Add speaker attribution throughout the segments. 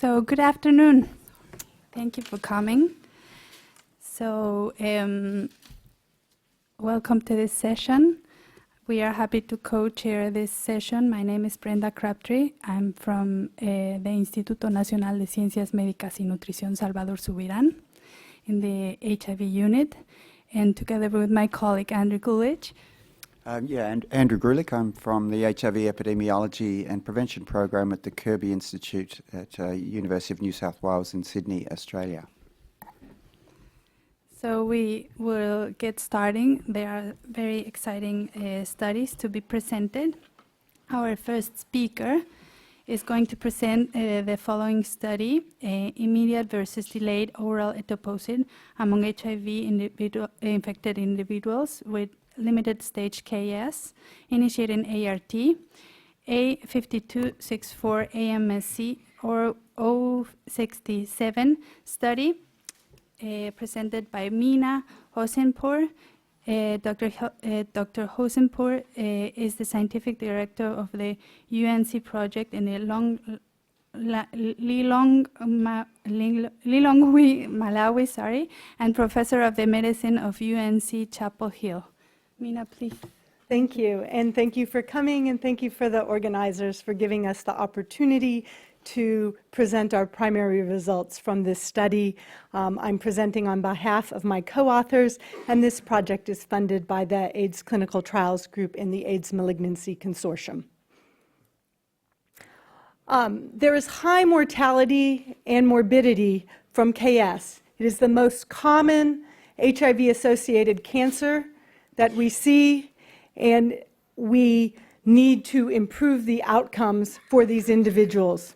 Speaker 1: So good afternoon. Thank you for coming. So welcome to this session. We are happy to co-chair this session. My name is Brenda Crabtree. I'm from the Instituto Nacional de Ciencias Médicas y Nutrición Salvador Subirán in the HIV unit, and together with my colleague Andrew Gulich.
Speaker 2: And Andrew Grulich. I'm from the HIV Epidemiology and Prevention Program at the Kirby Institute at University of New South Wales in Sydney, Australia.
Speaker 1: So we will get starting. There are very exciting studies to be presented. Our first speaker is going to present the following study, immediate versus delayed oral etoposide among HIV infected individuals with limited stage KS, initiating ART, A5264 AMSC or O67 study, presented by Meena Hosenpour. Dr. Hosenpour is the scientific director of the UNC project in the Lilongwe, Malawi, and professor of the medicine of UNC Chapel Hill. Meena, please.
Speaker 3: Thank you, and thank you for coming, and thank you for the organizers for giving us the opportunity to present our primary results from this study. I'm presenting on behalf of my co-authors, and this project is funded by the AIDS Clinical Trials Group in the AIDS Malignancy Consortium. There is high mortality and morbidity from KS. It is the most common HIV-associated cancer that we see, and we need to improve the outcomes for these individuals.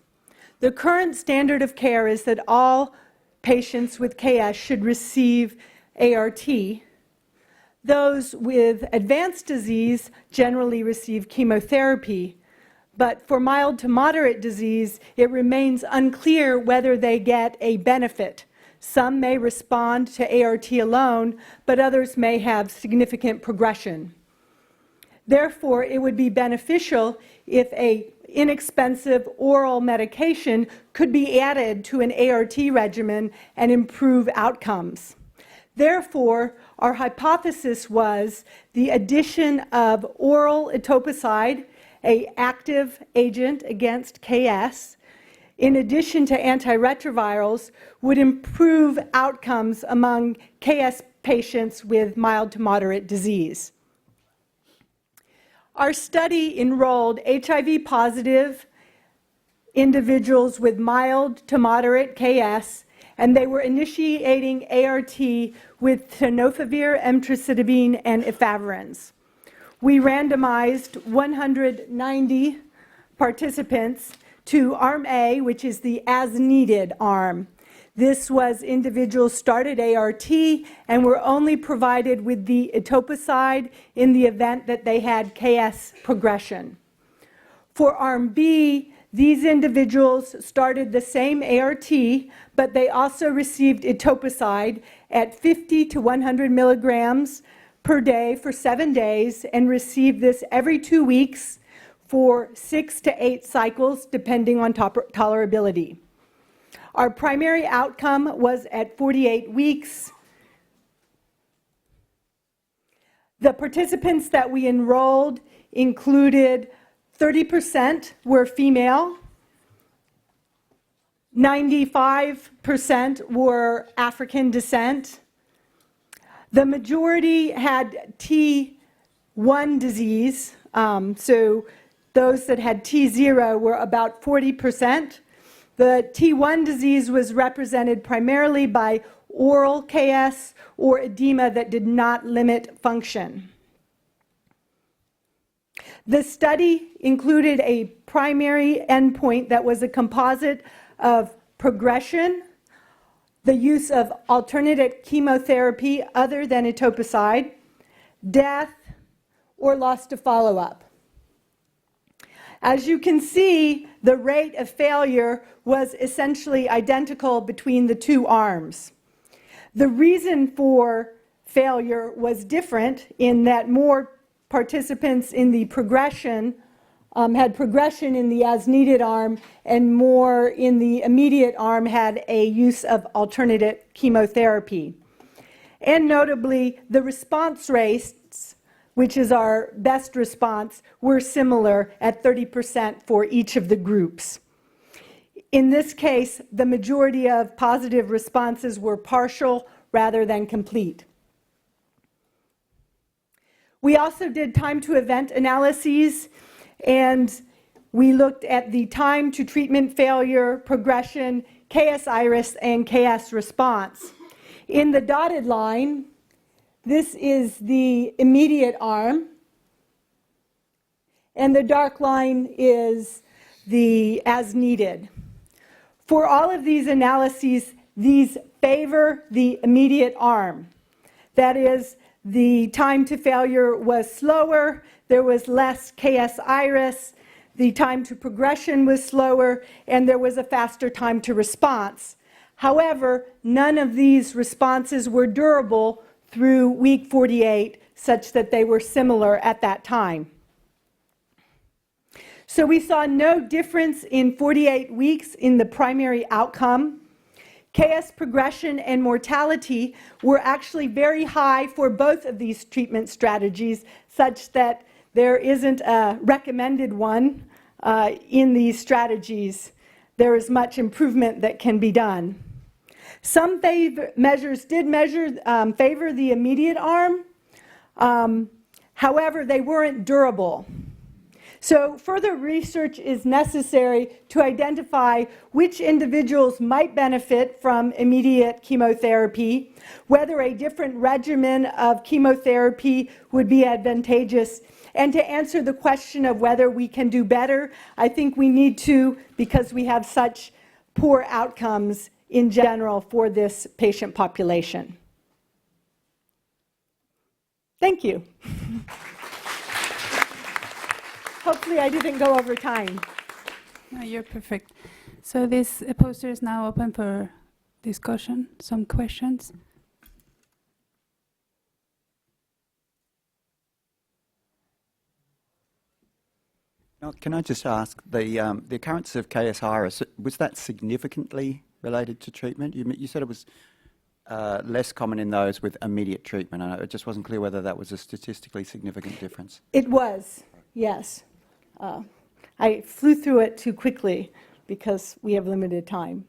Speaker 3: The current standard of care is that all patients with KS should receive ART. Those with advanced disease generally receive chemotherapy, but for mild to moderate disease, it remains unclear whether they get a benefit. Some may respond to ART alone, but others may have significant progression. Therefore, it would be beneficial if an inexpensive oral medication could be added to an ART regimen and improve outcomes. Therefore, our hypothesis was the addition of oral etoposide, an active agent against KS, in addition to antiretrovirals, would improve outcomes among KS patients with mild to moderate disease. Our study enrolled HIV-positive individuals with mild to moderate KS, and they were initiating ART with tenofovir, emtricitabine, and efavirenz. We randomized 190 participants to Arm A, which is the as-needed arm. This was individuals started ART and were only provided with the etoposide in the event that they had KS progression. For Arm B, these individuals started the same ART, but they also received etoposide at 50 to 100 milligrams per day for 7 days and received this every 2 weeks for 6 to 8 cycles, depending on tolerability. Our primary outcome was at 48 weeks. The participants that we enrolled included 30% were female, 95% were African descent. The majority had T1 disease, so those that had T0 were about 40%. The T1 disease was represented primarily by oral KS or edema that did not limit function. The study included a primary endpoint that was a composite of progression, the use of alternative chemotherapy other than etoposide, death, or loss to follow-up. As you can see, the rate of failure was essentially identical between the two arms. The reason for failure was different in that more participants in the progression had progression in the as-needed arm, and more in the immediate arm had a use of alternative chemotherapy. And notably, the response rates, which is our best response, were similar at 30% for each of the groups. In this case, the majority of positive responses were partial rather than complete. We also did time to event analyses, and we looked at the time to treatment failure, progression, KS-IRIS, and KS response. In the dotted line, this is the immediate arm, and the dark line is the as needed. For all of these analyses, these favor the immediate arm. That is, the time to failure was slower, there was less KS-IRIS, the time to progression was slower, and there was a faster time to response. However, none of these responses were durable through week 48, such that they were similar at that time. So we saw no difference in 48 weeks in the primary outcome. KS progression and mortality were actually very high for both of these treatment strategies, such that there isn't a recommended one in these strategies. There is much improvement that can be done. Some measures did favor the immediate arm. However, they weren't durable. So further research is necessary to identify which individuals might benefit from immediate chemotherapy, whether a different regimen of chemotherapy would be advantageous, and to answer the question of whether we can do better. I think we need to, because we have such poor outcomes in general for this patient population. Thank you. Hopefully I didn't go over time.
Speaker 1: No, you're perfect. So this poster is now open for discussion, some questions.
Speaker 2: Now, can I just ask, the occurrence of KS-IRIS, was that significantly related to treatment? You said it was less common in those with immediate treatment. It just wasn't clear whether that was a statistically significant difference.
Speaker 3: It was, yes. I flew through it too quickly because we have limited time.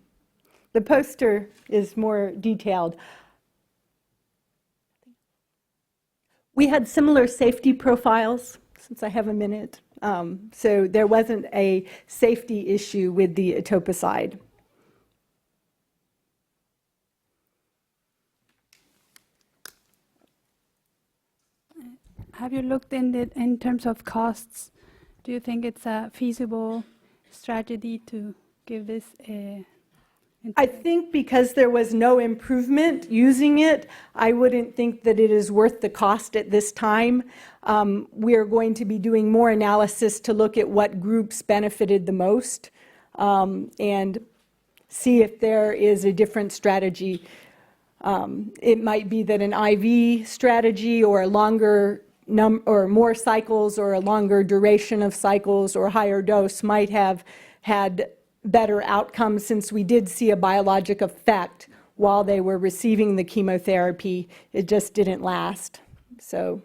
Speaker 3: The poster is more detailed. We had similar safety profiles, since I have a minute. So there wasn't a safety issue with the etoposide.
Speaker 1: Have you looked in terms of costs? Do you think it's a feasible strategy to give this a...
Speaker 3: I think because there was no improvement using it, I wouldn't think that it is worth the cost at this time. We are going to be doing more analysis to look at what groups benefited the most and see if there is a different strategy. It might be that an IV strategy or a longer or more cycles or a longer duration of cycles or higher dose might have had better outcomes, since we did see a biologic effect while they were receiving the chemotherapy. It just didn't last. So.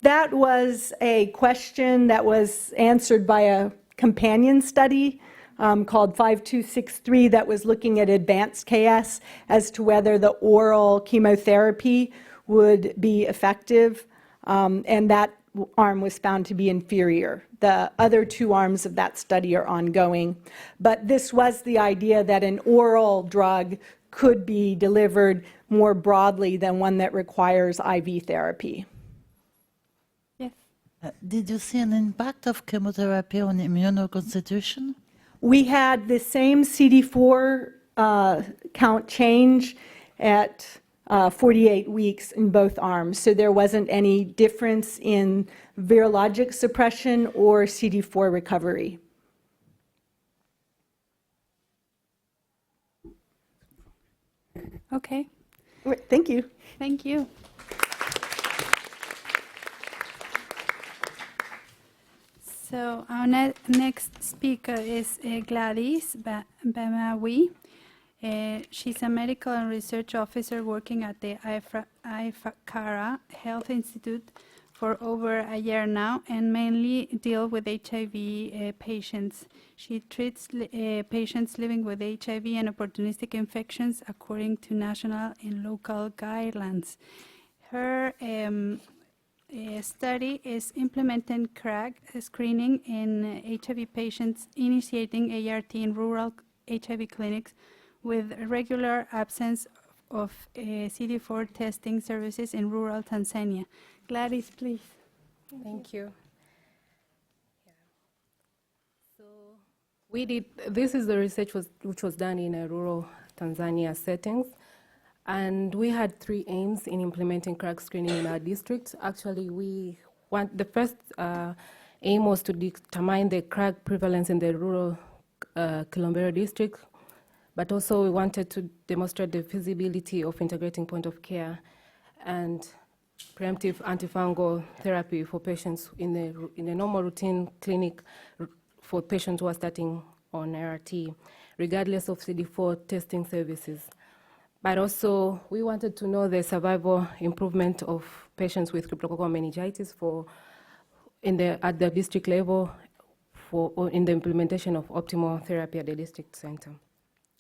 Speaker 3: That was a question that was answered by a companion study called 5263 that was looking at advanced KS as to whether the oral chemotherapy would be effective, and that arm was found to be inferior. The other two arms of that study are ongoing, but this was the idea that an oral drug could be delivered more broadly than one that requires IV therapy.
Speaker 4: Did you see an impact of chemotherapy on immunoconstitution?
Speaker 3: We had the same CD4 count change at 48 weeks in both arms. So there wasn't any difference in virologic suppression or CD4 recovery.
Speaker 1: Okay,
Speaker 3: All right, thank you.
Speaker 1: thank you. So our next speaker is Gladys Bamawi. She's a medical and research officer working at the IFAKARA Health Institute for over a year now and mainly deal with HIV patients. She treats patients living with HIV and opportunistic infections according to national and local guidelines. Her study is implementing CRAG screening in HIV patients, initiating ART in rural HIV clinics with regular absence of CD4 testing services in rural Tanzania. Gladys, please.
Speaker 5: Thank you. So this is the research which was done in a rural Tanzania settings. And we had 3 aims in implementing CRAG screening in our district. Actually, the first aim was to determine the CRAG prevalence in the rural Kilombero district, but also we wanted to demonstrate the feasibility of integrating point of care and preemptive antifungal therapy for patients in a normal routine clinic for patients who are starting on ART, regardless of CD4 testing services. But also, we wanted to know the survival improvement of patients with cryptococcal meningitis at the district level in the implementation of optimal therapy at the district center.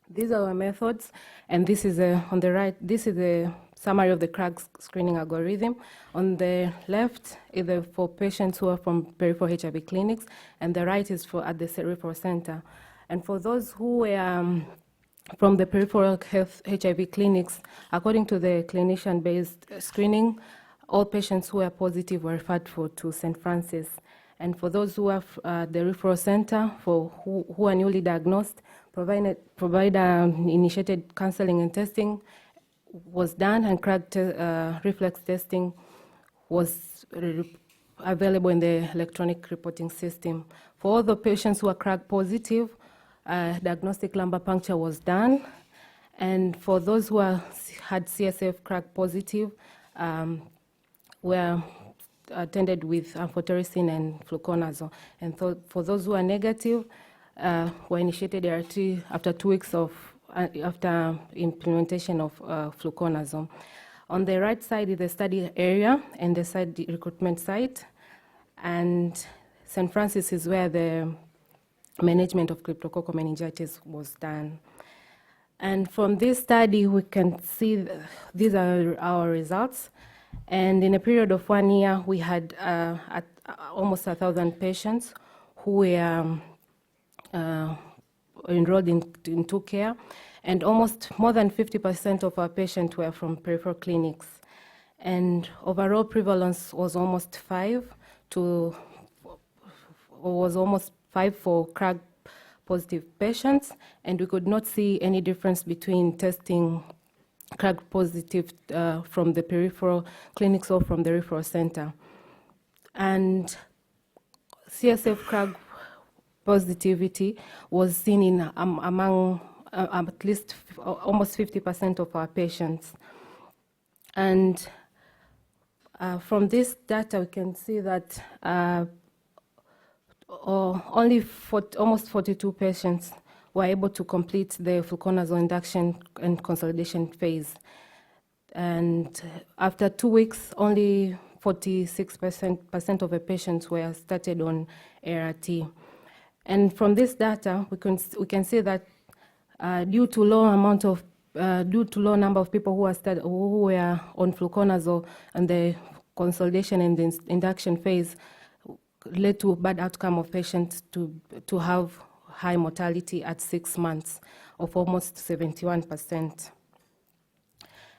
Speaker 5: These are our methods, and this is on the right. This is a summary of the CRAG screening algorithm. On the left is for patients who are from peripheral HIV clinics, and the right is at the cervical center. And for those who were from the peripheral health HIV clinics, according to the clinician-based screening, all patients who are positive were referred to St. Francis. And for those who are the referral center, who are newly diagnosed, initiated counseling and testing was done, and CRAG reflex testing was available in the electronic reporting system. For all the patients who are CRAG positive, diagnostic lumbar puncture was done, and for those who had CSF CRAG positive, were attended with amphotericin and fluconazole. And for those who are negative, were initiated ART after 2 weeks after implementation of fluconazole. On the right side is the study area and the site recruitment site, and St. Francis is where the management of cryptococcal meningitis was done. And from this study, we can see these are our results. And in a period of 1 year, we had almost 1,000 patients who were enrolled into care, and almost more than 50% of our patients were from peripheral clinics. And overall prevalence was almost 5 for CRAG positive patients, and we could not see any difference between testing CRAG positive from the peripheral clinics or from the referral center. And CSF CRAG positivity was seen in among at least almost 50% of our patients. And from this data, we can see that almost 42 patients were able to complete the fluconazole induction and consolidation phase. And after 2 weeks, only 46% of the patients were started on ART. And from this data, we can see that due to low number of people who were on fluconazole and the consolidation and the induction phase led to bad outcome of patients to have high mortality at 6 months of almost 71%.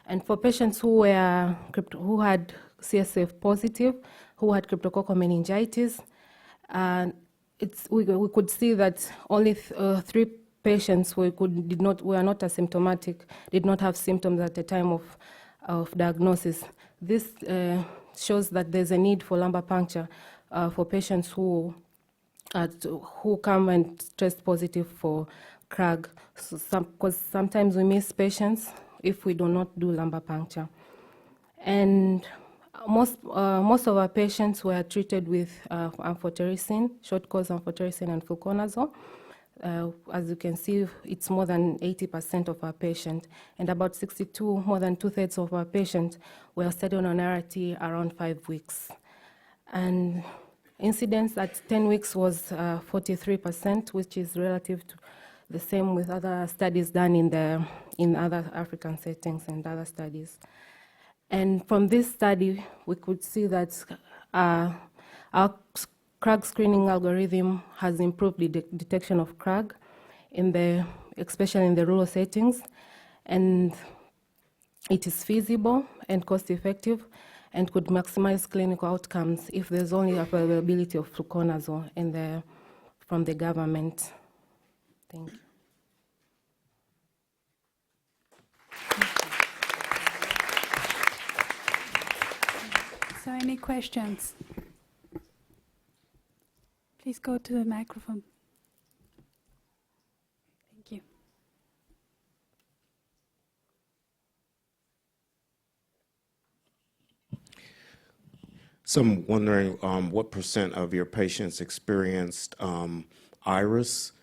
Speaker 5: And for patients who had CSF positive, who had cryptococcal meningitis, we could see that only 3 patients who were not asymptomatic, did not have symptoms at the time of diagnosis. This shows that there's a need for lumbar puncture for patients who come and test positive for CRAG, because sometimes we miss patients if we do not do lumbar puncture. And most of our patients were treated with amphotericin, short course amphotericin and fluconazole. As you can see, it's more than 80% of our patients, and about 62, more than 2/3 of our patients were studied on RRT around 5 weeks. And incidence at 10 weeks was 43%, which is relative to the same with other studies done in other African settings and other studies. And from this study, we could see that our CRAG screening algorithm has improved the detection of CRAG, especially in the rural settings, and it is feasible and cost-effective and could maximize clinical outcomes if there's only availability of fluconazole from the government. Thank you.
Speaker 1: So any questions? Please go to the microphone. Thank you.
Speaker 6: So I'm wondering what % of your patients experienced iris,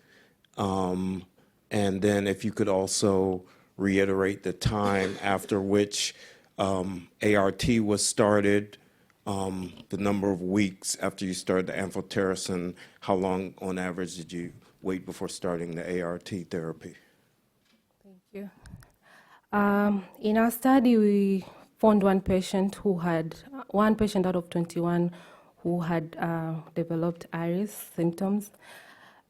Speaker 6: and then if you could also reiterate the time after which ART was started, the number of weeks after you started the amphotericin, how long on average did you wait before starting the ART therapy?
Speaker 5: Thank you. In our study, we found one patient out of 21 who had developed iris symptoms.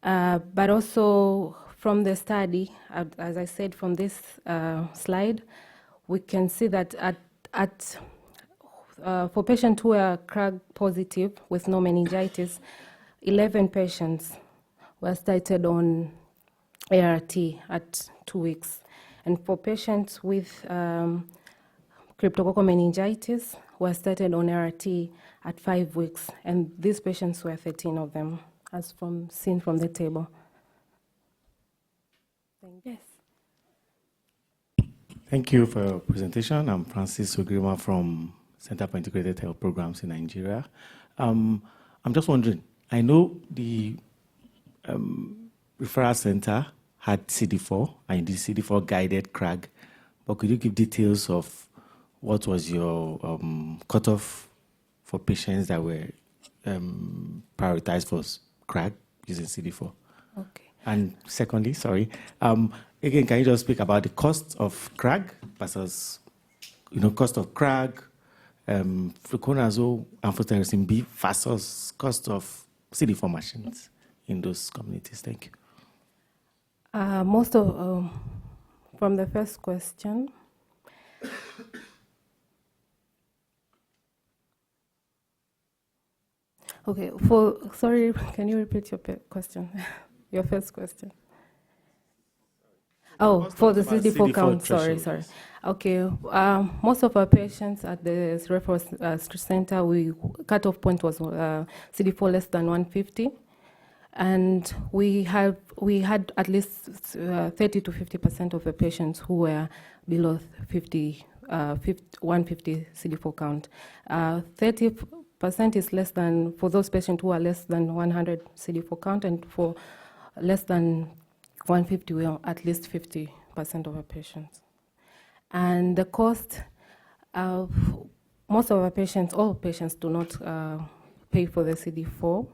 Speaker 5: But also from the study, as I said from this slide, we can see that for patients who are CRAG positive with no meningitis, 11 patients were started on ART at 2 weeks. And for patients with Cryptococcal meningitis were started on ART at 5 weeks. And these patients were 13 of them, as seen from the table.
Speaker 1: Yes.
Speaker 7: Thank you for your presentation. I'm Francis Ogrima from Center for Integrated Health Programs in Nigeria. I'm just wondering, I know the referral center had CD4 and the CD4 guided CRAG, but could you give details of what was your cutoff for patients that were prioritized for CRAG using CD4?
Speaker 5: Okay.
Speaker 7: And secondly, again, can you just speak about the cost of CRAG versus, cost of CRAG, fluconazole, amphotericin B versus cost of CD4 machines in those communities? Thank you.
Speaker 5: From the first question, okay, sorry, can you repeat your question? Your first question. Oh, for the CD4 count, sorry. Okay, most of our patients at the referral center, cutoff point was CD4 less than 150. And we had at least 30 to 50% of the patients who were below 150 CD4 count. 30% is less than, for those patients who are less than 100 CD4 count, and for less than 150, we are at least 50% of our patients. And the cost of most of our patients, all patients do not pay for the CD4,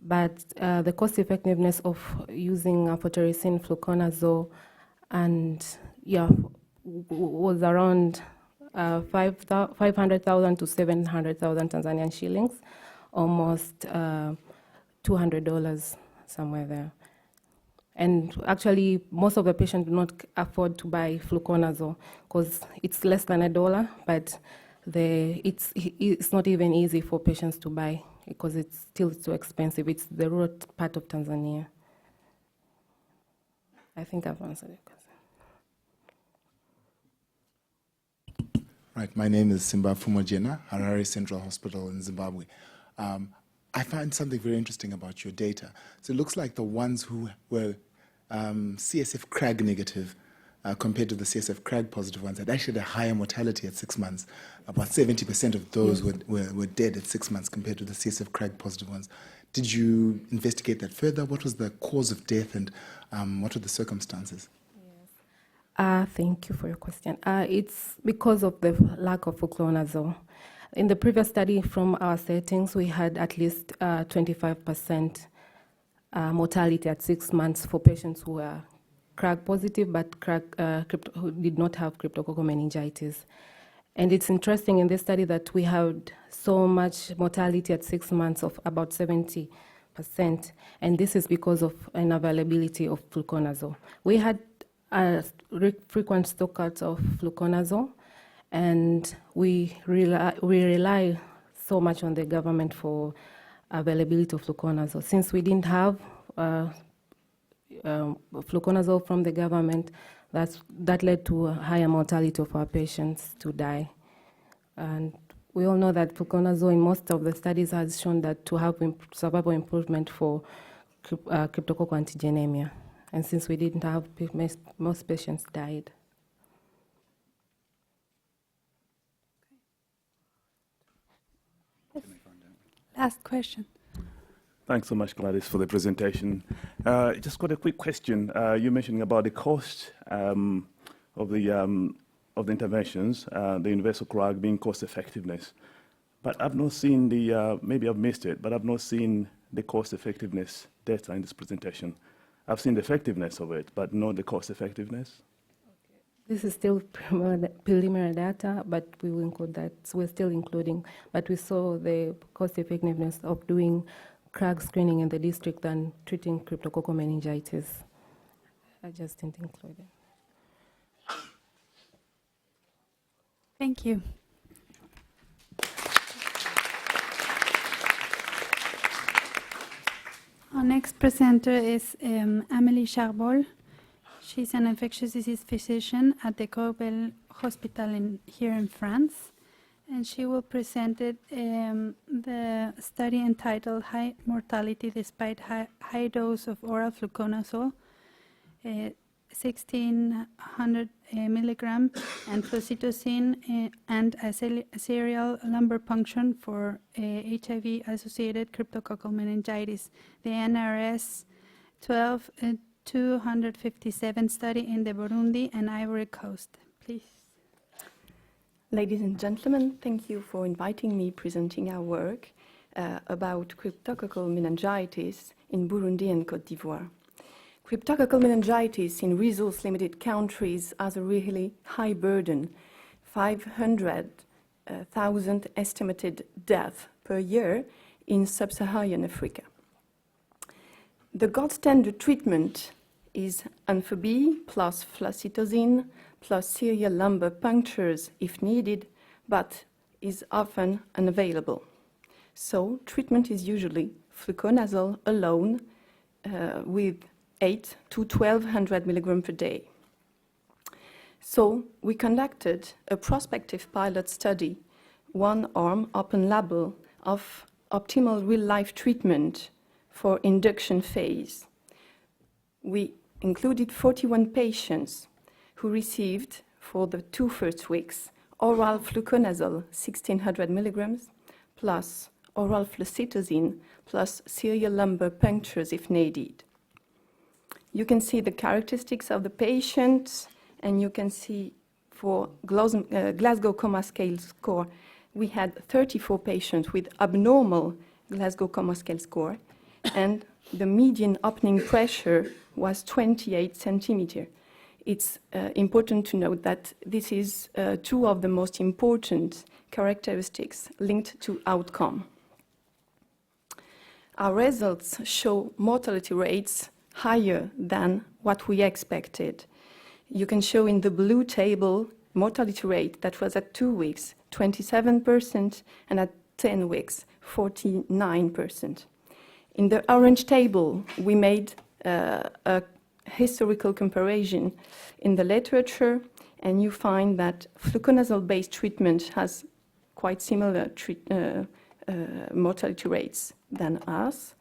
Speaker 5: but the cost effectiveness of using amphotericin, fluconazole, and was around 500,000 to 700,000 Tanzanian shillings, almost $200, somewhere there. And actually, most of the patients do not afford to buy fluconazole because it's less than $1, but it's not even easy for patients to buy because it's still too expensive. It's the rural part of Tanzania. I think I've answered it.
Speaker 8: Right, my name is Simba Fumojena, Harare Central Hospital in Zimbabwe. I find something very interesting about your data. So it looks like the ones who were CSF CRAG negative compared to the CSF CRAG positive ones had actually a higher mortality at 6 months. About 70% of those were dead at 6 months compared to the CSF CRAG positive ones. Did you investigate that further? What was the cause of death and what were the circumstances?
Speaker 5: Thank you for your question. It's because of the lack of fluconazole. In the previous study from our settings, we had at least 25% mortality at 6 months for patients who were CRAG positive but who did not have cryptococcal meningitis. And it's interesting in this study that we had so much mortality at 6 months of about 70%, and this is because of an availability of fluconazole. We had frequent stockouts of fluconazole, and we rely so much on the government for availability of fluconazole. Since we didn't have fluconazole from the government, that led to a higher mortality of our patients to die. And we all know that fluconazole in most of the studies has shown that to have survival improvement for cryptococcal antigenemia. And since we didn't have, most patients died.
Speaker 1: Last question.
Speaker 9: Thanks so much, Gladys, for the presentation. Just got a quick question. You mentioned about the cost of the interventions, the universal CRAG being cost effectiveness. But I've not seen maybe I've missed it, but I've not seen the cost effectiveness data in this presentation. I've seen the effectiveness of it, but not the cost effectiveness.
Speaker 5: This is still preliminary data, but we will include that. So we're still including, but we saw the cost effectiveness of doing CRAG screening in the district than treating cryptococcal meningitis. I just didn't include it.
Speaker 1: Thank you. Our next presenter is Amélie Charbol. She's an infectious disease physician at the Corbel Hospital here in France. And she will present the study entitled High Mortality Despite High Dose of Oral Fluconazole, 1600 milligram, and flucytosine and a serial lumbar puncture for HIV-associated cryptococcal meningitis. The NRS 12257 study in the Burundi and Ivory Coast. Please.
Speaker 10: Ladies and gentlemen, thank you for inviting me presenting our work about cryptococcal meningitis in Burundi and Côte d'Ivoire. Cryptococcal meningitis in resource-limited countries has a really high burden, 500,000 estimated deaths per year in sub-Saharan Africa. The gold standard treatment is amphoby plus flucytosine plus serial lumbar punctures if needed, but is often unavailable. So treatment is usually fluconazole alone with 8 to 1200 milligrams per day. So we conducted a prospective pilot study, one-arm open label of optimal real-life treatment for induction phase. We included 41 patients who received, for the 2 first weeks, oral fluconazole 1600 milligrams plus oral flucytosine plus serial lumbar punctures if needed. You can see the characteristics of the patients, and you can see for Glasgow Coma Scale score, we had 34 patients with abnormal Glasgow Coma Scale score, and the median opening pressure was 28 centimeters. It's important to note that this is 2 of the most important characteristics linked to outcome. Our results show mortality rates higher than what we expected. You can show in the blue table mortality rate that was at 2 weeks, 27%, and at 10 weeks, 49%. In the orange table, we made a historical comparison in the literature, and you find that fluconazole-based treatment has quite similar mortality rates than us,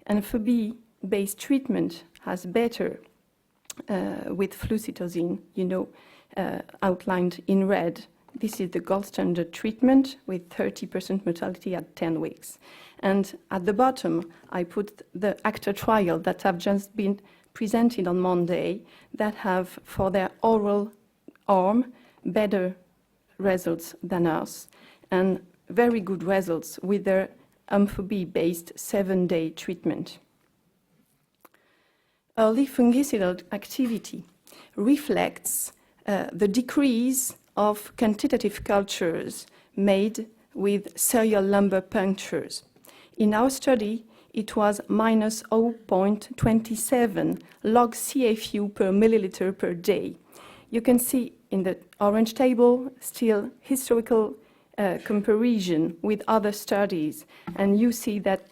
Speaker 10: and Phobie-based treatment has better with flucytosine, outlined in red. This is the gold standard treatment with 30% mortality at 10 weeks. And at the bottom, I put the ACTOR trial that have just been presented on Monday that have, for their oral arm, better results than us, and very good results with their amphobi-based 7-day treatment. Early fungicidal activity reflects the decrease of quantitative cultures made with serial lumbar punctures. In our study, it was minus 0.27 log CFU per milliliter per day. You can see in the orange table still historical comparison with other studies, and you see that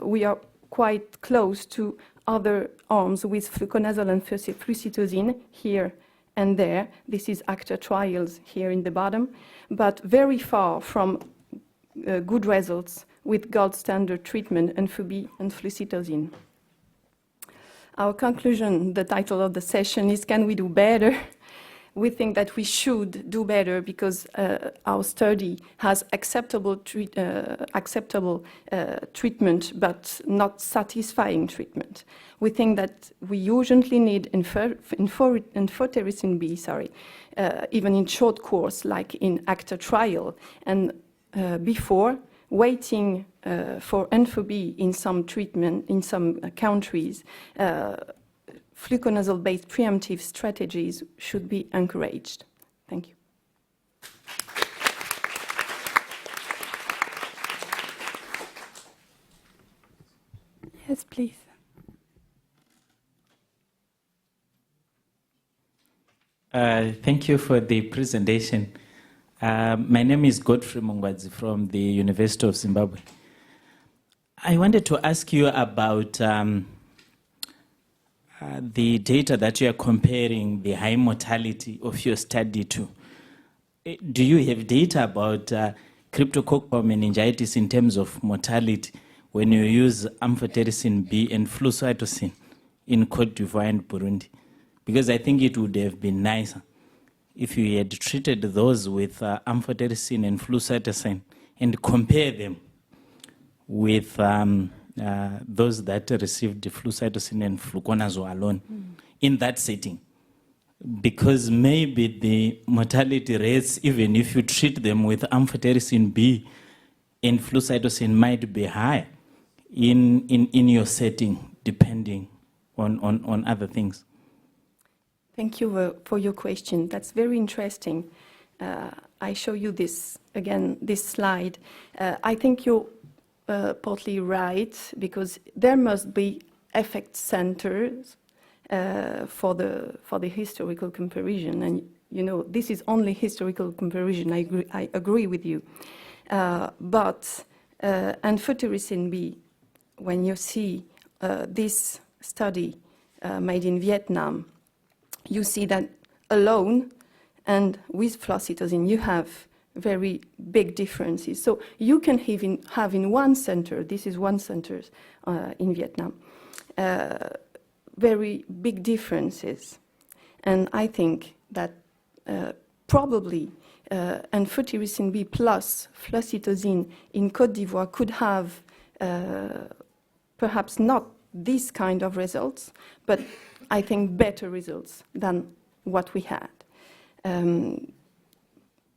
Speaker 10: we are quite close to other arms with fluconazole and flucytosine here and there. This is ACTOR trials here in the bottom, but very far from good results with gold standard treatment and Phobie and flucytosine. Our conclusion, the title of the session is, can we do better? We think that we should do better because our study has acceptable treatment, but not satisfying treatment. We think that we urgently need amphotericin B, even in short course, like in ACTOR trial, and before waiting for amphobi in some treatment in some countries. Fluconazole-based preemptive strategies should be encouraged. Thank you.
Speaker 1: Yes, please.
Speaker 11: Thank you for the presentation. My name is Godfrey Mungwadzi from the University of Zimbabwe. I wanted to ask you about the data that you are comparing the high mortality of your study to. Do you have data about cryptococcal meningitis in terms of mortality when you use amphotericin B and flucytosine in Cote d'Ivoire and Burundi? Because I think it would have been nicer if you had treated those with amphotericin and flucytosine and compare them with those that received flucytosine and fluconazole alone in that setting. Because maybe the mortality rates, even if you treat them with amphotericin B and flucytosine, might be higher in your setting, depending on other things.
Speaker 10: Thank you for your question. That's very interesting. I show you this slide. I think you're partly right, because there must be effect centers for the historical comparison, and this is only historical comparison. I agree with you, but amphotericin B, when you see this study made in Vietnam, you see that alone and with flucytosine you have very big differences. So you can even have in one center, this is one center in Vietnam, very big differences. And I think that probably amphotericin B plus flucytosine in Côte d'Ivoire could have perhaps not this kind of results, but I think better results than what we had.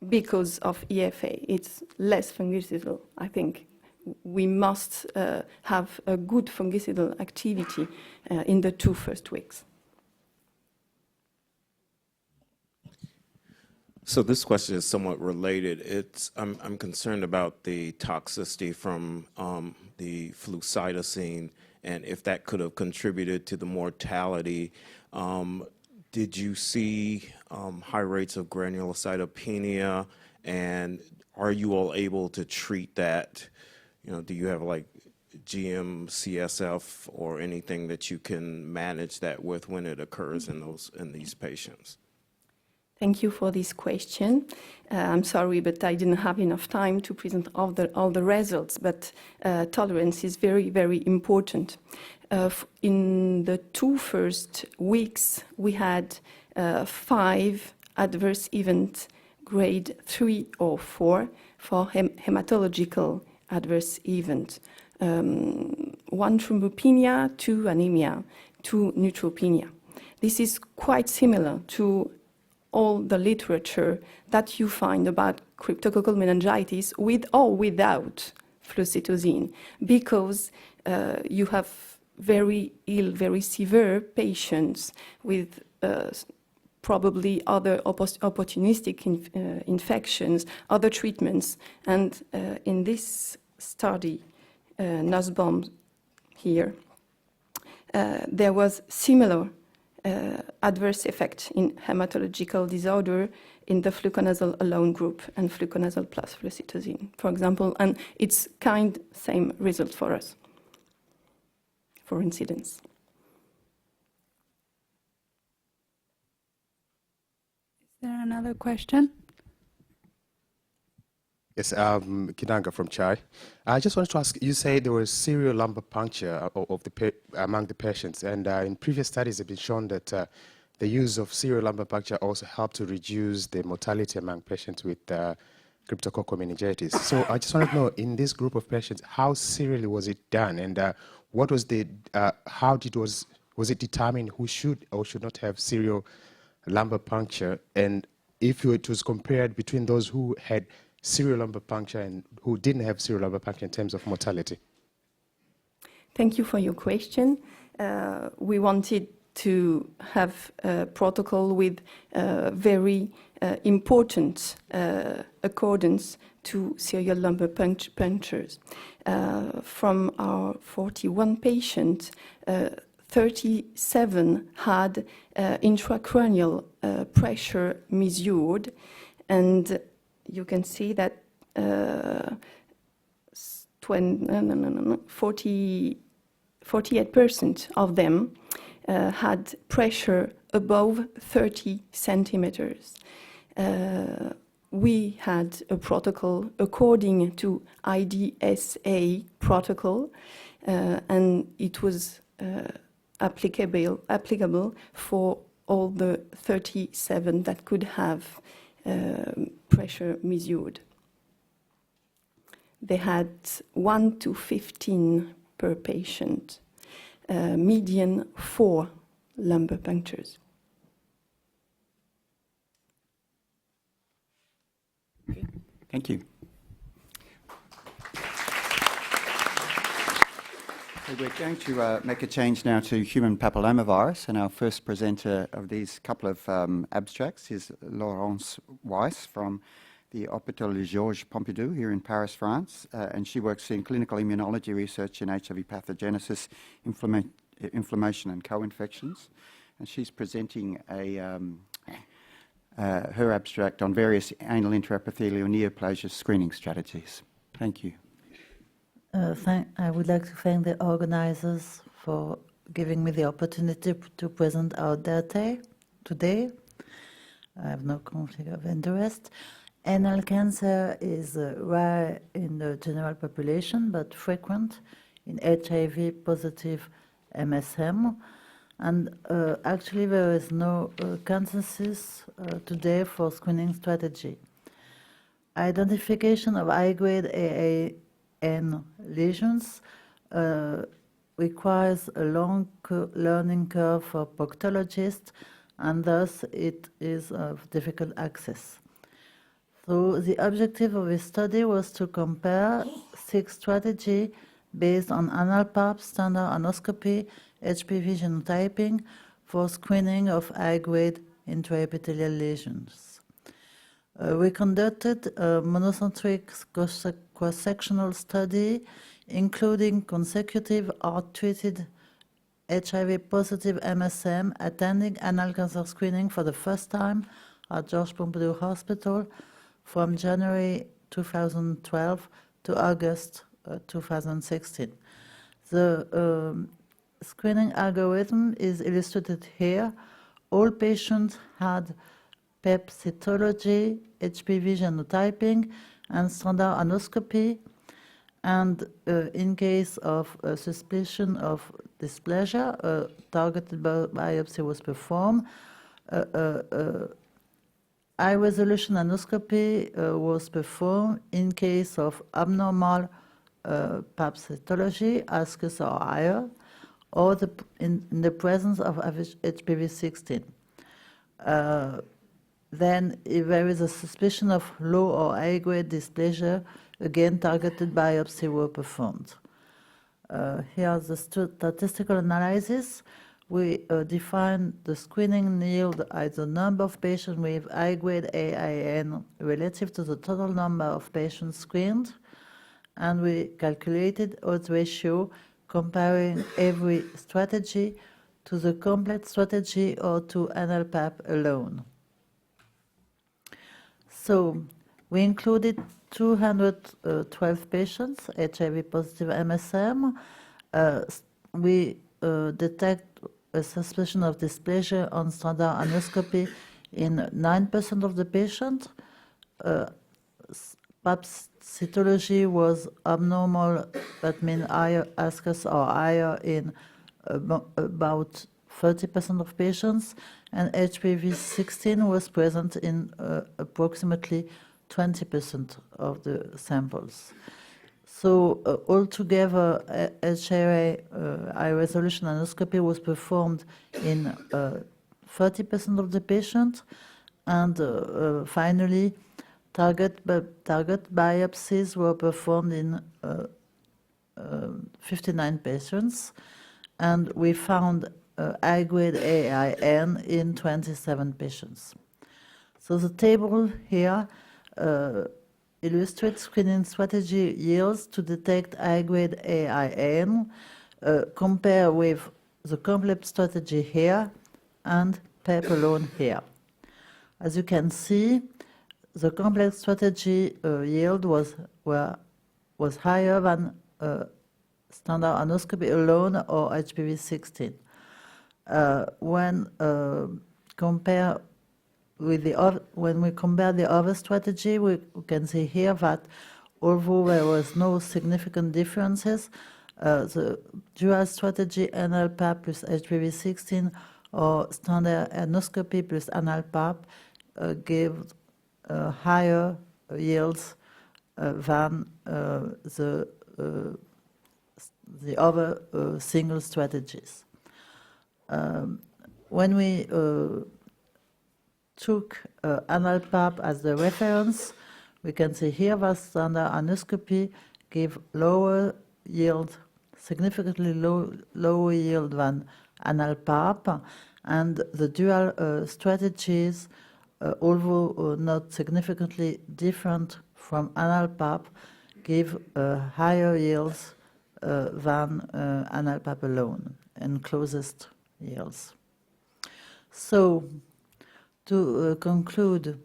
Speaker 10: Because of EFA, it's less fungicidal. I think we must have a good fungicidal activity in the 2 first weeks.
Speaker 6: So this question is somewhat related. I'm concerned about the toxicity from the flucytosine, and if that could have contributed to the mortality. Did you see high rates of granulocytopenia, and are you all able to treat that? Do you have GM-CSF or anything that you can manage that with when it occurs in these patients?
Speaker 10: Thank you for this question. I'm sorry, but I didn't have enough time to present all the results, but tolerance is very, very important. In the 2 first weeks, we had 5 adverse events, grade 3 or 4, for hematological adverse events. 1 thrombopenia, 2 anemia, 2 neutropenia. This is quite similar to all the literature that you find about cryptococcal meningitis with or without flucytosine, because you have very ill, very severe patients with probably other opportunistic infections, other treatments. And in this study, Nussbaum here, there was similar adverse effect in hematological disorder in the fluconazole alone group and fluconazole plus flucytosine, for example, and it's same result for us, for incidence.
Speaker 1: Is there another question?
Speaker 12: Yes, Kidanga from Chai. I just wanted to ask, you say there was serial lumbar puncture among the patients, and in previous studies have been shown that the use of serial lumbar puncture also helped to reduce the mortality among patients with cryptococcal meningitis. So I just wanted to know, in this group of patients, how serially was it done, and what was the, was it determined who should or should not have serial lumbar puncture, and if it was compared between those who had serial lumbar puncture and who didn't have serial lumbar puncture in terms of mortality?
Speaker 10: Thank you for your question. We wanted to have a protocol with very important accordance to serial lumbar punctures. From our 41 patients, 37 had intracranial pressure measured, and you can see that 48% of them had pressure above 30 centimeters. We had a protocol according to IDSA protocol, and it was applicable for all the 37 that could have pressure measured. They had 1 to 15 per patient, median 4 lumbar punctures.
Speaker 2: Okay. Thank you. So we're going to make a change now to human papillomavirus, and our first presenter of these couple of abstracts is Laurence Weiss from the Hôpital Georges Pompidou here in Paris, France, and she works in clinical immunology research in HIV pathogenesis, inflammation and co-infections, and she's presenting her abstract on various anal intraepithelial neoplasia screening strategies. Thank you.
Speaker 4: I would like to thank the organizers for giving me the opportunity to present our data today. I have no conflict of interest. Anal cancer is rare in the general population, but frequent in HIV-positive MSM. And actually, there is no consensus today for screening strategy. Identification of high-grade AAN lesions requires a long learning curve for proctologists, and thus it is of difficult access. So the objective of this study was to compare 6 strategies based on anal pap, standard anoscopy, HPV genotyping for screening of high-grade intraepithelial lesions. We conducted a monocentric cross-sectional study, including consecutive ART-treated HIV-positive MSM attending anal cancer screening for the first time at Georges Pompidou Hospital from January 2012 to August 2016. The screening algorithm is illustrated here. All patients had PEP cytology, HPV genotyping, and standard anoscopy. And in case of suspicion of dysplasia, a targeted biopsy was performed. High-resolution anoscopy was performed in case of abnormal PAP cytology, ASCUS or higher, or in the presence of HPV-16. Then, if there is a suspicion of low or high-grade dysplasia, again, targeted biopsy were performed. Here is the statistical analysis. We define the screening yield as the number of patients with high-grade AIN relative to the total number of patients screened, and we calculated odds ratio comparing every strategy to the complete strategy or to NLPAP alone. So we included 212 patients, HIV-positive MSM. We detect a suspicion of dysplasia on standard anoscopy in 9% of the patients. PAP cytology was abnormal, that means higher ASCUS or higher in about 30% of patients, and HPV-16 was present in approximately 20% of the samples. So altogether, HRA, high-resolution anoscopy, was performed in 30% of the patients, and finally, target biopsies were performed in 59 patients, and we found high-grade AIN in 27 patients. So the table here illustrates screening strategy yields to detect high-grade AIN, compare with the complete strategy here and PEP alone here. As you can see, the complex strategy yield was higher than standard anoscopy alone or HPV-16. When we compare the other strategy, we can see here that although there was no significant differences, the dual strategy NLPAP plus HPV-16 or standard anoscopy plus NLPAP gave higher yields than the other single strategies. When we took NLPAP as the reference, we can see here that standard anoscopy gave lower yield, significantly lower yield than NLPAP, and the dual strategies, although not significantly different from NLPAP, gave higher yields than NLPAP alone, and closest yields. So, to conclude,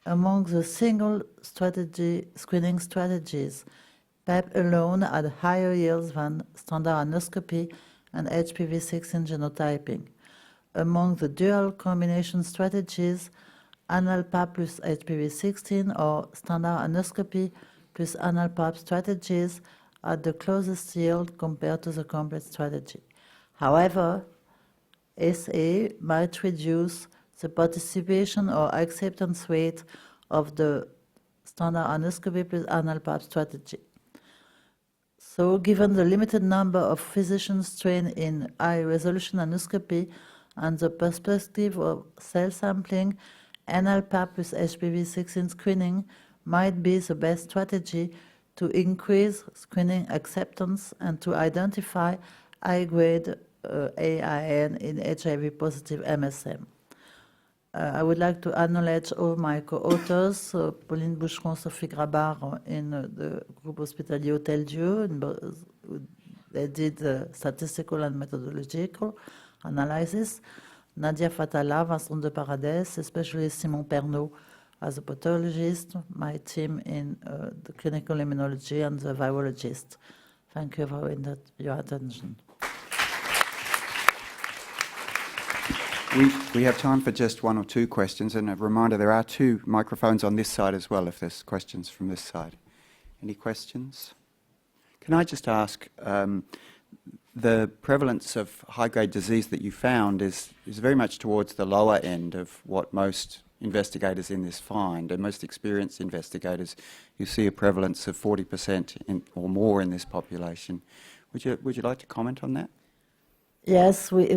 Speaker 4: among the single screening strategies, PEP alone had higher yields than standard anoscopy and HPV-16 genotyping. Among the dual combination strategies, NLPAP plus HPV-16 or standard anoscopy plus NLPAP strategies had the closest yield compared to the complete strategy. However, SA might reduce the participation or acceptance rate of the standard anoscopy plus NLPAP strategy. So, given the limited number of physicians trained in high-resolution anoscopy and the perspective of cell sampling, NLPAP plus HPV-16 screening might be the best strategy to increase screening acceptance and to identify high-grade AIN in HIV-positive MSM. I would like to acknowledge all my co-authors, Pauline Boucheron, Sophie Grabar in the Groupe Hospitalier Hôtel Dieu. They did statistical and methodological analysis. Nadia Fatala, Vincent de Paradès, especially Simon Pernaud as a pathologist, my team in the clinical immunology and the virologist. Thank Thank you for your attention.
Speaker 2: We have time for just one or two questions, and a reminder, there are two microphones on this side as well if there's questions from this side. Any questions? Can I just ask, the prevalence of high-grade disease that you found is very much towards the lower end of what most investigators in this find, and most experienced investigators, you see a prevalence of 40% or more in this population. Would you like to comment on that?
Speaker 4: Yes, we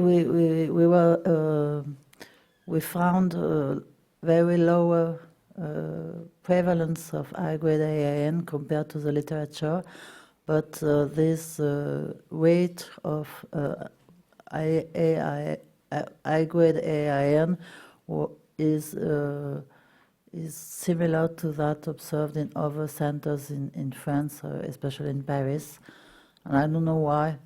Speaker 4: found very lower prevalence of high-grade AIN compared to the literature, but this rate of high-grade AIN is similar to that observed in other centers in France, especially in Paris, and I don't know why.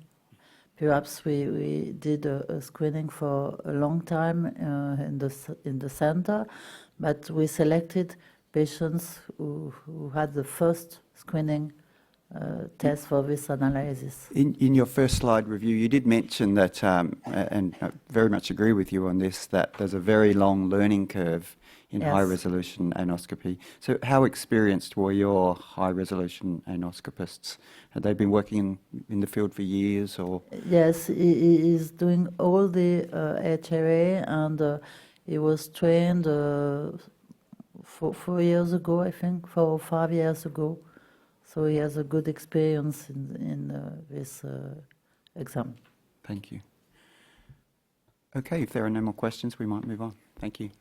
Speaker 4: Perhaps we did a screening for a long time in the center, but we selected patients who had the first screening test for this analysis.
Speaker 2: In your first slide review, you did mention that, and I very much agree with you on this, that there's a very long learning curve in
Speaker 4: Yes.
Speaker 2: high-resolution anoscopy. So how experienced were your high-resolution anoscopists? Had they been working in the field for years, or?
Speaker 4: Yes, he is doing all the HRA, and he was trained 4 years ago, I think, 4 or 5 years ago. So he has a good experience in this exam.
Speaker 2: Thank you. Okay, if there are no more questions, we might move on. Thank you.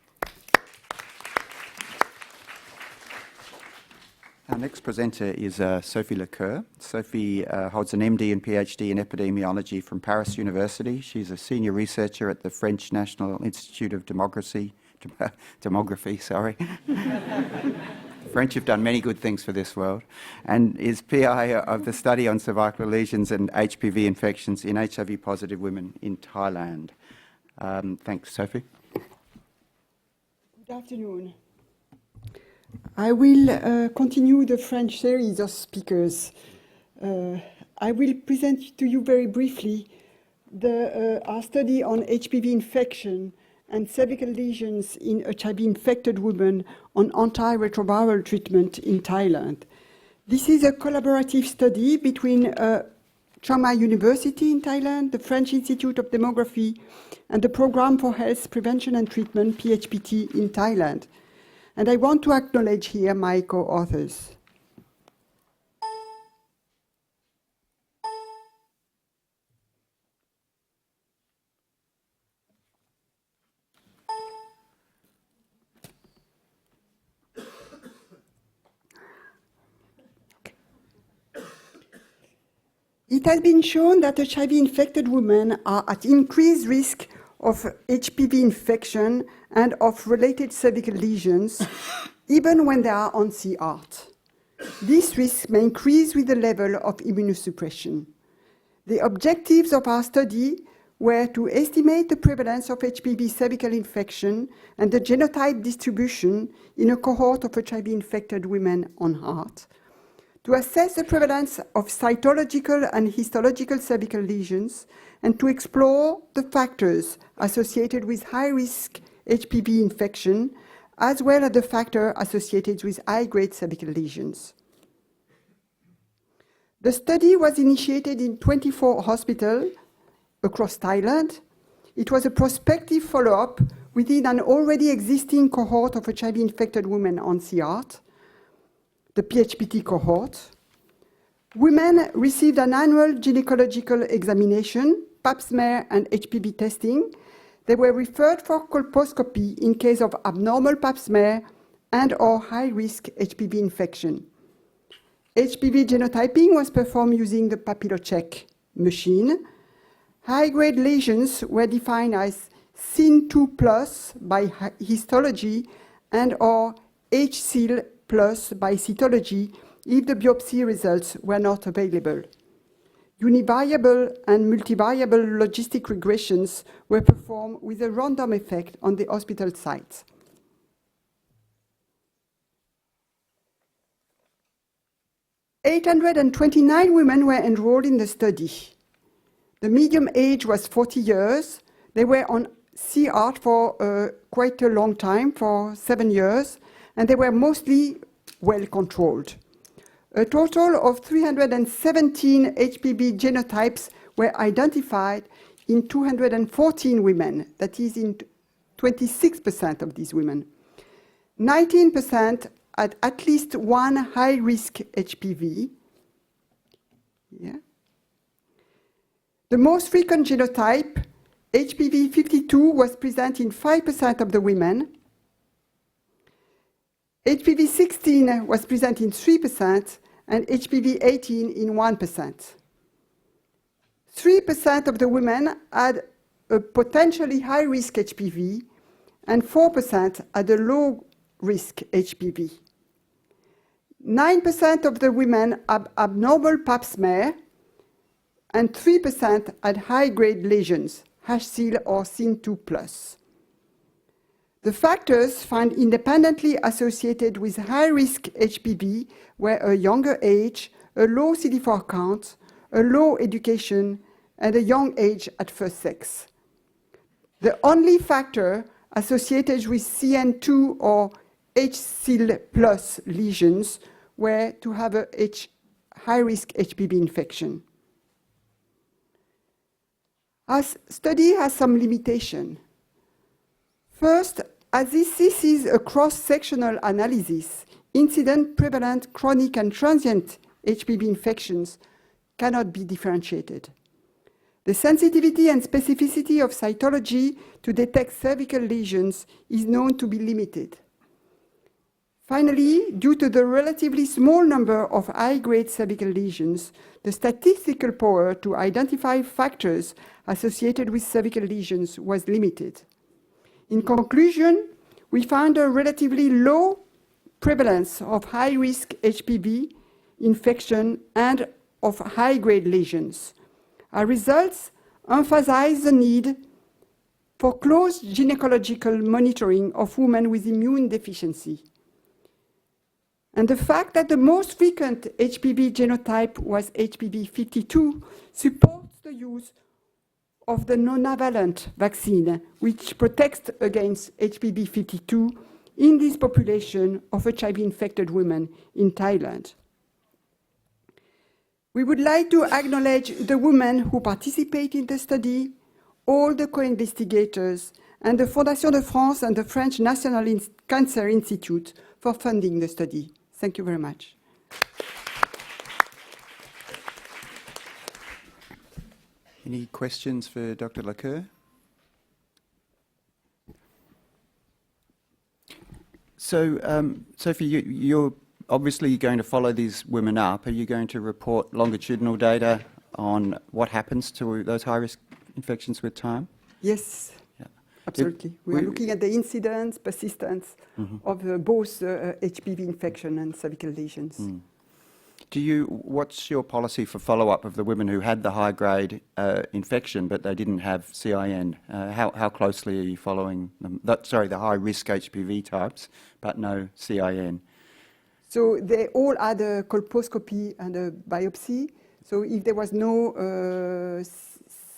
Speaker 2: Our next presenter is Sophie Lecoeur. Sophie holds an MD and PhD in epidemiology from Paris University. She's a senior researcher at the French National Institute of Demography. French have done many good things for this world, and is PI of the study on cervical lesions and HPV infections in HIV-positive women in Thailand. Thanks, Sophie.
Speaker 13: Good afternoon. I will continue the French series of speakers. I will present to you very briefly our study on HPV infection and cervical lesions in HIV-infected women on antiretroviral treatment in Thailand. This is a collaborative study between Chiang Mai University in Thailand, the French Institute of Demography, and the Program for Health Prevention and Treatment, PHPT, in Thailand. And I want to acknowledge here my co-authors. It has been shown that HIV-infected women are at increased risk of HPV infection and of related cervical lesions, even when they are on CART. This risk may increase with the level of immunosuppression. The objectives of our study were to estimate the prevalence of HPV cervical infection and the genotype distribution in a cohort of HIV-infected women on HART, to assess the prevalence of cytological and histological cervical lesions, and to explore the factors associated with high-risk HPV infection, as well as the factor associated with high-grade cervical lesions. The study was initiated in 24 hospitals across Thailand. It was a prospective follow-up within an already existing cohort of HIV-infected women on CART, the PHPT cohort. Women received an annual gynecological examination, pap smear and HPV testing. They were referred for colposcopy in case of abnormal pap smear and or high-risk HPV infection. HPV genotyping was performed using the papillocheck machine. High-grade lesions were defined as SIN2+ by histology and or HSIL+ by cytology if the biopsy results were not available. Univariable and multivariable logistic regressions were performed with a random effect on the hospital sites. 829 women were enrolled in the study. The median age was 40 years. They were on CART for quite a long time, for 7 years, and they were mostly well controlled. A total of 317 HPV genotypes were identified in 214 women, that is in 26% of these women. 19% had at least one high-risk HPV. Yeah. The most frequent genotype, HPV 52, was present in 5% of the women. HPV 16 was present in 3%, and HPV 18 in 1%. 3% of the women had a potentially high-risk HPV, and 4% had a low-risk HPV. 9% of the women had abnormal pap smear, and 3% had high-grade lesions, HSIL or SIN2+. The factors found independently associated with high-risk HPV were a younger age, a low CD4 count, a low education, and a young age at first sex. The only factor associated with CN2 or HSIL plus lesions were to have a high-risk HPV infection. Our study has some limitation. First, as this is a cross-sectional analysis, incident, prevalent, chronic, and transient HPV infections cannot be differentiated. The sensitivity and specificity of cytology to detect cervical lesions is known to be limited. Finally, due to the relatively small number of high-grade cervical lesions, the statistical power to identify factors associated with cervical lesions was limited. In conclusion, we found a relatively low prevalence of high-risk HPV infection and of high-grade lesions. Our results emphasize the need for close gynecological monitoring of women with immune deficiency. And the fact that the most frequent HPV genotype was HPV 52 supports the use of the nonavalent vaccine, which protects against HPV 52 in this population of HIV-infected women in Thailand. We would like to acknowledge the women who participate in the study, all the co-investigators, and the Fondation de France and the French National Cancer Institute for funding the study. Thank you very much.
Speaker 2: Any questions for Dr. Lacour? So, Sophie, you're obviously going to follow these women up. Are you going to report longitudinal data on what happens to those high-risk infections with time?
Speaker 13: Yes, yeah. Absolutely. We are looking at the incidence, persistence of both HPV infection and cervical lesions.
Speaker 2: What's your policy for follow-up of the women who had the high-grade infection but they didn't have CIN? How closely are you following them? The high-risk HPV types, but no CIN.
Speaker 13: So they all had a colposcopy and a biopsy. So if there was no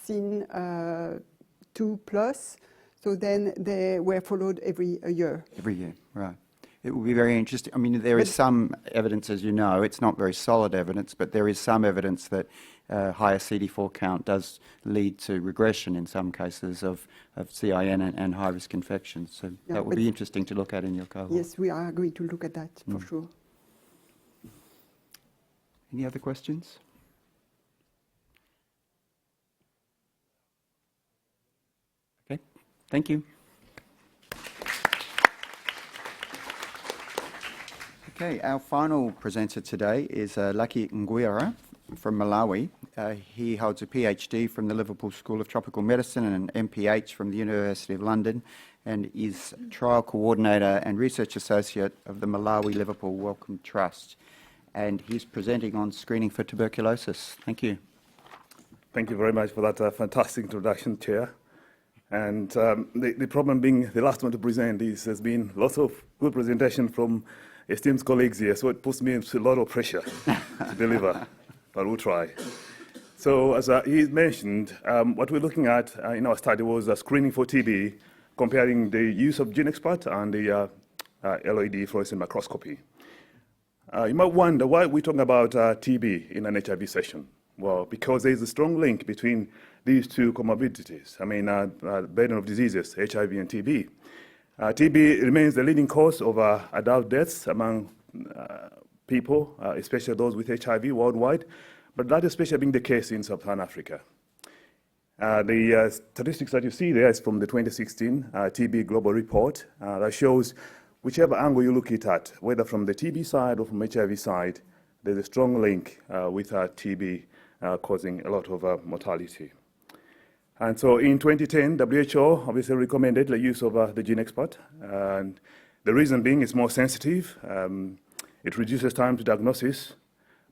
Speaker 13: SIN2+, so then they were followed every year.
Speaker 2: Every year, right. It will be very interesting. I mean, there is some evidence, as you know, it's not very solid evidence, but there is some evidence that higher CD4 count does lead to regression in some cases of CIN and high-risk infections. So yeah, that will be interesting to look at in your cohort.
Speaker 13: Yes, we are going to look at that for sure.
Speaker 2: Any other questions? Okay, thank you. Okay, our final presenter today is Lucky Ngwira from Malawi. He holds a PhD from the Liverpool School of Tropical Medicine and an MPH from the University of London, and is trial coordinator and research associate of the Malawi-Liverpool Wellcome Trust. And he's presenting on screening for tuberculosis. Thank you.
Speaker 9: Thank you very much for that fantastic introduction, Chair. And the problem being the last one to present is there's been lots of good presentation from esteemed colleagues here, so it puts me into a lot of pressure to deliver, but we'll try. So as he mentioned, what we're looking at in our study was screening for TB, comparing the use of GeneXpert and the LED fluorescent microscopy. You might wonder why we're talking about TB in an HIV session. Well, because there's a strong link between these two comorbidities. I mean, burden of diseases, HIV and TB. TB remains the leading cause of adult deaths among people, especially those with HIV worldwide, but that especially being the case in Sub-Saharan Africa. The statistics that you see there is from the 2016 TB Global Report that shows whichever angle you look at, whether from the TB side or from HIV side, there's a strong link with TB causing a lot of mortality. And so in 2010, WHO obviously recommended the use of the GeneXpert. And the reason being it's more sensitive, it reduces time to diagnosis,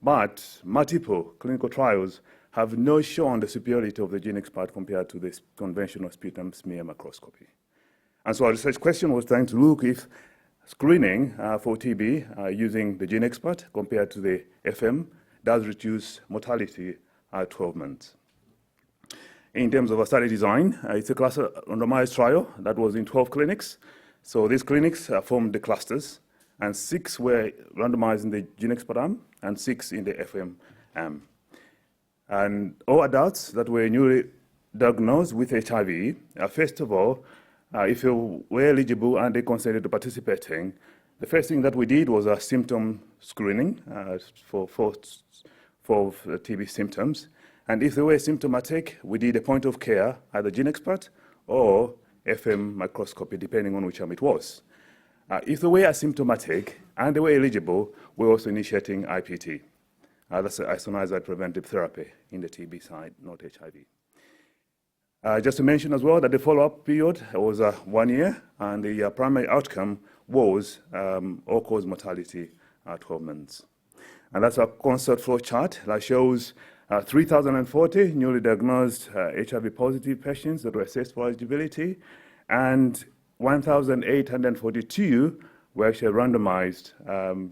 Speaker 9: but multiple clinical trials have not shown the superiority of the GeneXpert compared to this conventional sputum smear microscopy. And so our research question was trying to look if screening for TB using the GeneXpert compared to the FM does reduce mortality at 12 months. In terms of a study design, it's a cluster randomized trial that was in 12 clinics. So these clinics formed the clusters, and 6 were randomized in the GeneXpert arm and 6 in the FM arm. And all adults that were newly diagnosed with HIV, first of all, if you were eligible and they consented to participating, the first thing that we did was a symptom screening for TB symptoms. And if they were symptomatic, we did a point of care, either GeneXpert or FM microscopy, depending on which arm it was. If they were asymptomatic and they were eligible, we're also initiating IPT. That's isoniazide preventive therapy in the TB side, not HIV. Just to mention as well that the follow-up period was 1 year, and the primary outcome was all-cause mortality at 12 months. And that's a concert flow chart that shows 3,040 newly diagnosed HIV-positive patients that were assessed for eligibility, and 1,842 were actually randomized,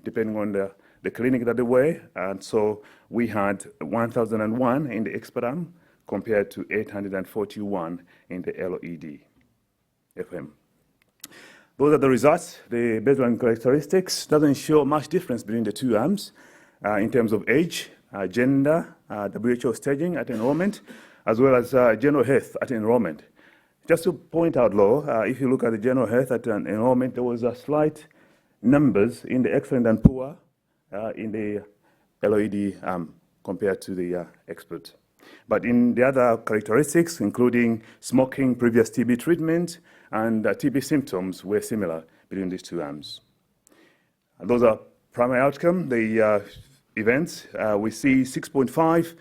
Speaker 9: depending on the clinic that they were. And so we had 1,001 in the expert arm compared to 841 in the LED FM. Those are the results. The baseline characteristics doesn't show much difference between the two arms in terms of age, gender, WHO staging at enrollment, as well as general health at enrollment. Just to point out, if you look at the general health at an enrollment, there was a slight numbers in the excellent and poor in the LOED compared to the expert. But in the other characteristics, including smoking, previous TB treatment, and TB symptoms were similar between these two arms. And those are primary outcome. The events, we see 6.5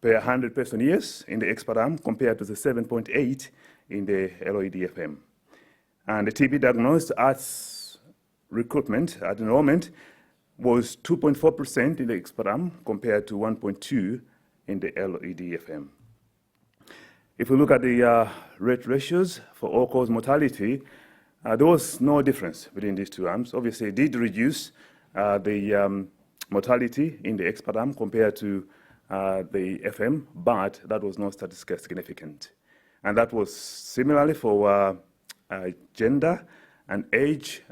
Speaker 9: per 100 person years in the expert arm compared to the 7.8 in the LOED-FM. And the TB diagnosed at recruitment, at enrollment, was 2.4% in the expert arm compared to 1.2 in the LOED-FM. If we look at the rate ratios for all-cause mortality, there was no difference between these two arms. Obviously, it did reduce the mortality in the expert arm compared to the FM, but that was not statistically significant. And that was similarly for gender and age,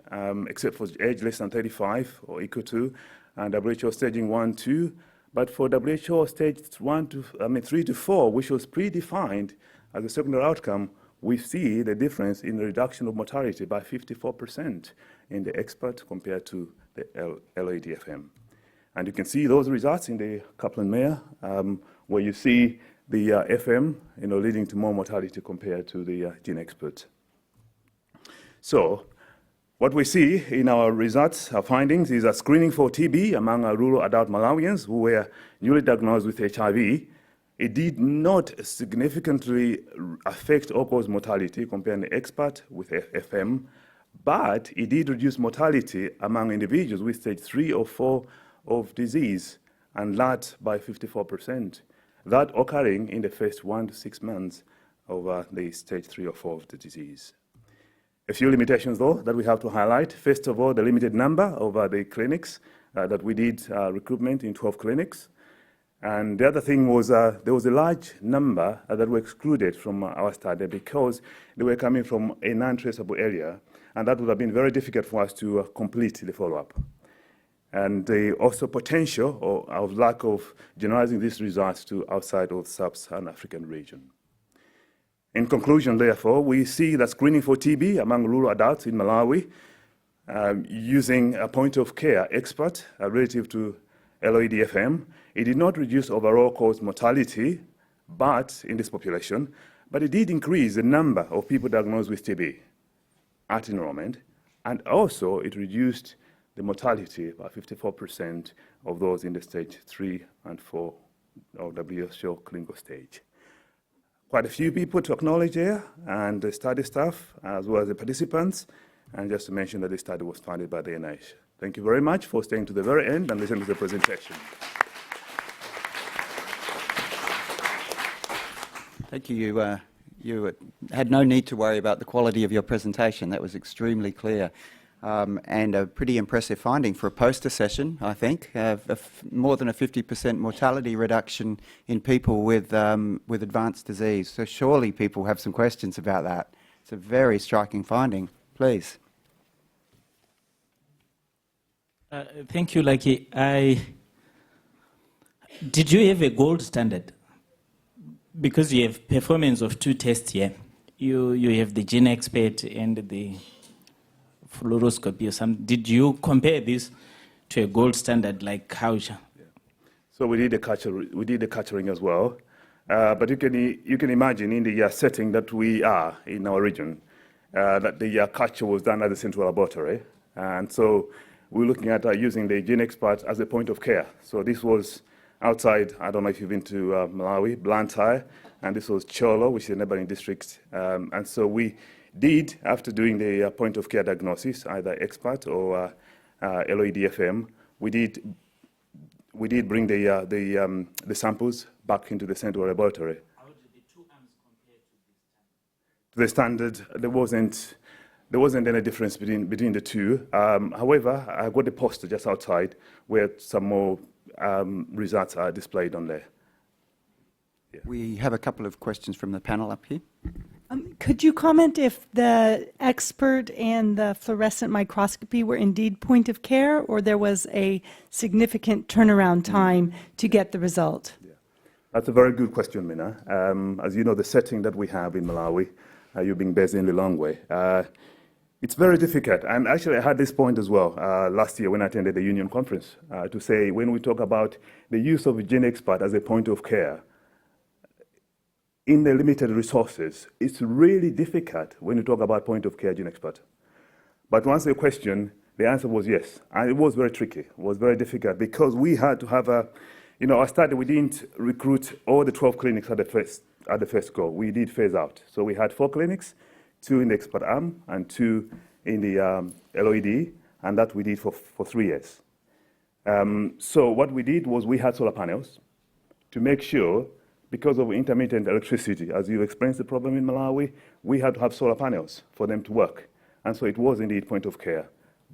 Speaker 9: except for age less than 35 or equal to, and WHO staging 1, 2. But for WHO stage 3 to 4, which was predefined as a secondary outcome, we see the difference in the reduction of mortality by 54% in the expert compared to the LOED-FM. And you can see those results in the Kaplan-Meier, where you see the FM leading to more mortality compared to the GeneXpert. So what we see in our results, our findings, is that screening for TB among rural adult Malawians who were newly diagnosed with HIV, it did not significantly affect all-cause mortality comparing the expert with FM, but it did reduce mortality among individuals with stage 3 or 4 of disease, and that by 54%. That occurring in the first 1 to 6 months of the stage 3 or 4 of the disease. A few limitations, though, that we have to highlight. First of all, the limited number of the clinics that we did recruitment in 12 clinics. And the other thing was there was a large number that were excluded from our study because they were coming from a non-traceable area, and that would have been very difficult for us to complete the follow-up. And also potential of lack of generalizing these results to outside of sub-Saharan African region. In conclusion, therefore, we see that screening for TB among rural adults in Malawi using a point-of-care expert relative to LOED-FM, it did not reduce overall cause mortality in this population, but it did increase the number of people diagnosed with TB at enrollment, and also it reduced the mortality by 54% of those in the stage 3 and 4 of WHO clinical stage. Quite a few people to acknowledge here, and the study staff, as well as the participants, and just to mention that the study was funded by the NIH. Thank you very much for staying to the very end and listening to the presentation.
Speaker 2: Thank you. You had no need to worry about the quality of your presentation. That was extremely clear. And a pretty impressive finding for a poster session, I think. More than a 50% mortality reduction in people with advanced disease. So surely people have some questions about that. It's a very striking finding. Please.
Speaker 11: Thank you, Lucky. Did you have a gold standard? Because you have performance of 2 tests here. You have the gene expert and the fluoroscopy or something. Did you compare this to a gold standard like culture?
Speaker 9: Yeah. So we did the culturing as well. But you can imagine in the setting that we are in our region, that the culture was done at the central laboratory. And so we're looking at using the gene expert as a point of care. So this was outside, I don't know if you've been to Malawi, Blantyre, and this was Cholo, which is a neighboring district. And so we did, after doing the point of care diagnosis, either expert or LOED-FM, we did bring the samples back into the central laboratory.
Speaker 11: How did the 2 arms compare to this standard?
Speaker 9: The standard, there wasn't any difference between the two. However, I got the poster just outside where some more results are displayed on there. Yeah.
Speaker 2: We have a couple of questions from the panel up here.
Speaker 3: Could you comment if the expert and the fluorescent microscopy were indeed point of care, or there was a significant turnaround time to get the result?
Speaker 9: Yeah. That's a very good question, Mina. As you know, the setting that we have in Malawi, you being based in Lilongwe, it's very difficult. And actually, I had this point as well last year when I attended the union conference to say when we talk about the use of a gene expert as a point of care, in the limited resources, it's really difficult when you talk about point of care gene expert. But to answer your question, the answer was yes. And it was very tricky. It was very difficult because we had to have our study, we didn't recruit all the 12 clinics at the first go. We did phase out. So we had 4 clinics, 2 in the expert arm and 2 in the LOED, and that we did for 3 years. So what we did was we had solar panels to make sure, because of intermittent electricity, as you experienced the problem in Malawi, we had to have solar panels for them to work. And so it was indeed point of care,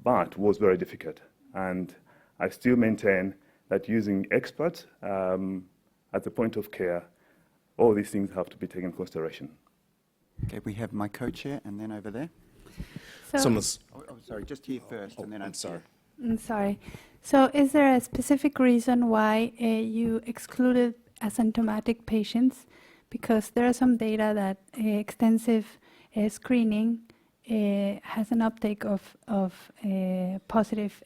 Speaker 9: but was very difficult. And I still maintain that using experts at the point of care, all these things have to be taken into consideration.
Speaker 2: Okay, we have my co-chair and then over there. Sorry, just here first and then I'm sorry.
Speaker 1: Sorry. So is there a specific reason why you excluded asymptomatic patients? Because there are some data that extensive screening has an uptake of positive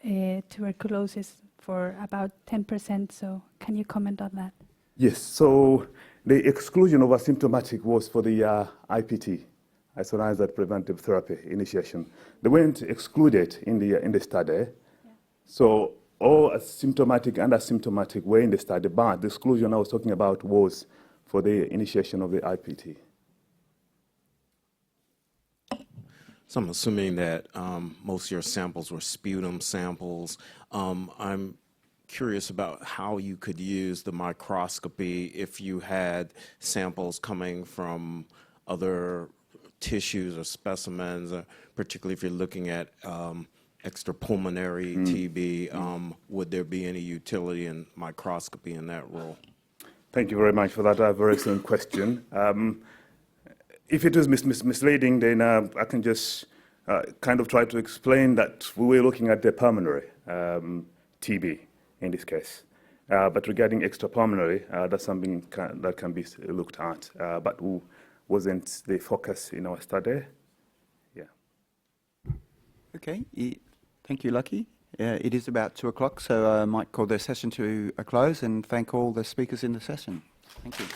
Speaker 1: tuberculosis for about 10%. So can you comment on that?
Speaker 9: Yes. So the exclusion of asymptomatic was for the IPT, isoniazid preventive therapy initiation. They weren't excluded in the study. Yeah. So all asymptomatic and asymptomatic were in the study, but the exclusion I was talking about was for the initiation of the IPT.
Speaker 6: So I'm assuming that most of your samples were sputum samples. I'm curious about how you could use the microscopy if you had samples coming from other tissues or specimens, particularly if you're looking at extrapulmonary TB, would there be any utility in microscopy in that role?
Speaker 9: Thank you very much for that very excellent question. If it is misleading, then I can just kind of try to explain that we were looking at the pulmonary TB in this case. But regarding extrapulmonary, that's something that can be looked at, but wasn't the focus in our study. Yeah.
Speaker 2: Okay, thank you, Lucky. It is about 2 o'clock, so I might call the session to a close and thank all the speakers in the session. Thank you.